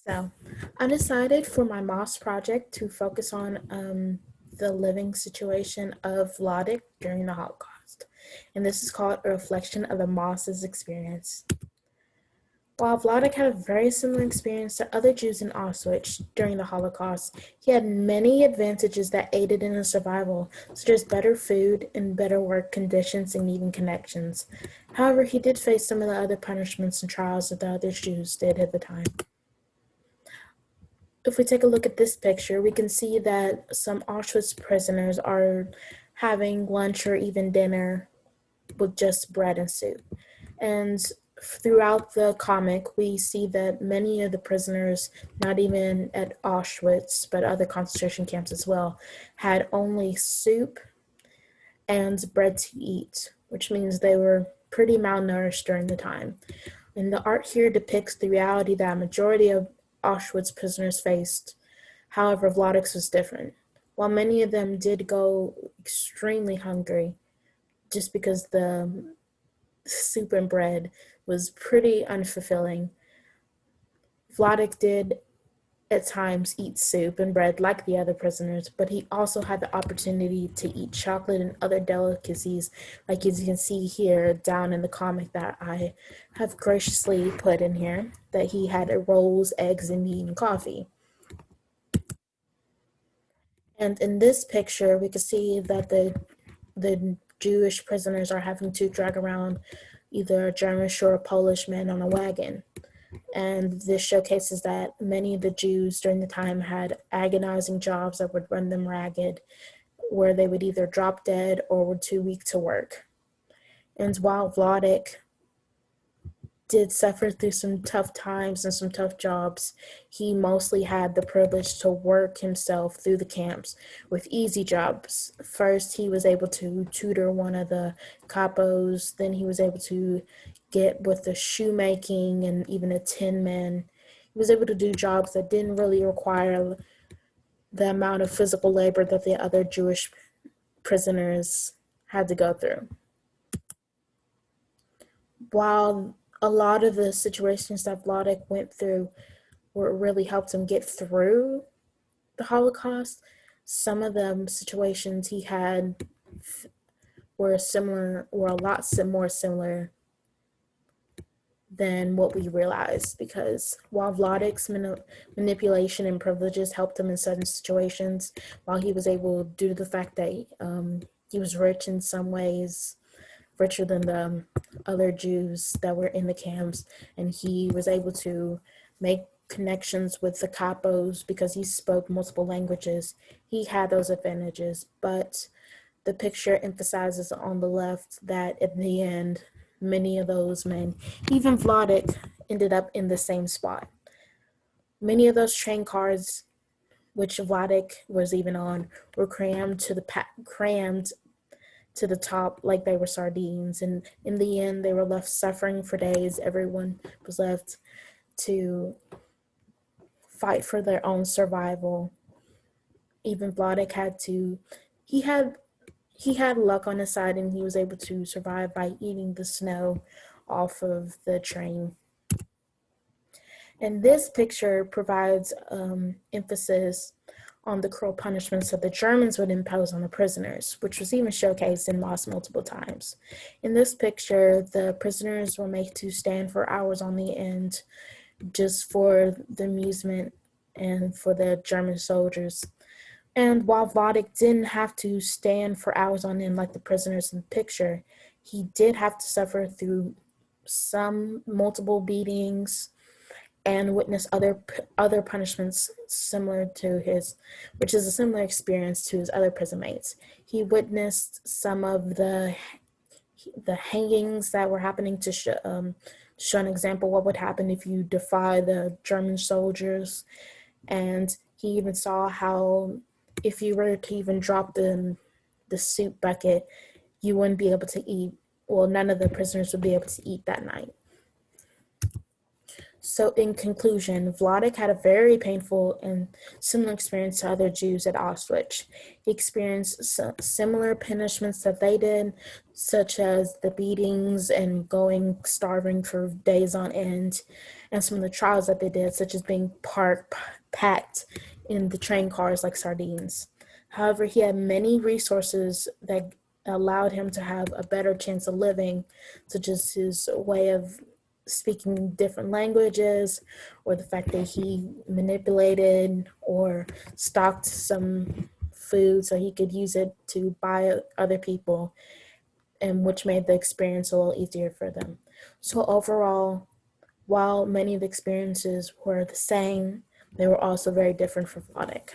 So, I decided for my MOS project to focus on the living situation of Vladik during the Holocaust. And this is called a reflection of the MOS's experience. While Vladik had a very similar experience to other Jews in Auschwitz during the Holocaust, he had many advantages that aided in his survival, such as better food and better work conditions and even connections. However, he did face some of the other punishments and trials that the other Jews did at the time. If we take a look at this picture, we can see that some Auschwitz prisoners are having lunch or even dinner with just bread and soup. And throughout the comic, we see that many of the prisoners, not even at Auschwitz, but other concentration camps as well, had only soup and bread to eat, which means they were pretty malnourished during the time. And the art here depicts the reality that a majority of Auschwitz prisoners faced. However, Vladik's was different. While many of them did go extremely hungry, just because the soup and bread was pretty unfulfilling, Vladik did at times eat soup and bread like the other prisoners, but he also had the opportunity to eat chocolate and other delicacies, like as you can see here down in the comic that I have graciously put in here, that he had rolls, eggs, and meat and coffee. And in this picture, we can see that the Jewish prisoners are having to drag around either a German or a Polish man on a wagon. And this showcases that many of the Jews during the time had agonizing jobs that would run them ragged, where they would either drop dead or were too weak to work. And while Vladik did suffer through some tough times and some tough jobs, he mostly had the privilege to work himself through the camps with easy jobs. First, he was able to tutor one of the capos, then he was able to get with the shoemaking and even a tin man. He was able to do jobs that didn't really require the amount of physical labor that the other Jewish prisoners had to go through. While a lot of the situations that Vladik went through were really helped him get through the Holocaust, some of the situations he had were a lot more similar than what we realized, because while Vladik's manipulation and privileges helped him in certain situations, while he was able, due to the fact that he was rich in some ways, richer than the other Jews that were in the camps, and he was able to make connections with the capos because he spoke multiple languages. He had those advantages, but the picture emphasizes on the left that at the end, many of those men, even Vladik, ended up in the same spot. Many of those train cars, which Vladik was even on, were crammed to the top like they were sardines, and in the end they were left suffering for days. Everyone was left to fight for their own survival. Even Vladik he had luck on his side, and he was able to survive by eating the snow off of the train. And this picture provides emphasis on the cruel punishments that the Germans would impose on the prisoners, which was even showcased in MOS multiple times. In this picture, the prisoners were made to stand for hours on the end just for the amusement and for the German soldiers. And while Vladik didn't have to stand for hours on end like the prisoners in the picture, he did have to suffer through some multiple beatings and witness other punishments similar to his, which is a similar experience to his other prison mates. He witnessed some of the hangings that were happening to show an example what would happen if you defy the German soldiers. And he even saw how if you were to even drop the soup bucket, you wouldn't be able to eat. Well, none of the prisoners would be able to eat that night. So in conclusion, Vladik had a very painful and similar experience to other Jews at Auschwitz. He experienced similar punishments that they did, such as the beatings and going starving for days on end. and some of the trials that they did, such as being packed in the train cars like sardines. However, he had many resources that allowed him to have a better chance of living, such as his way of speaking different languages, or the fact that he manipulated or stocked some food so he could use it to buy other people, and which made the experience a little easier for them. So overall, while many of the experiences were the same, they were also very different for Vodic.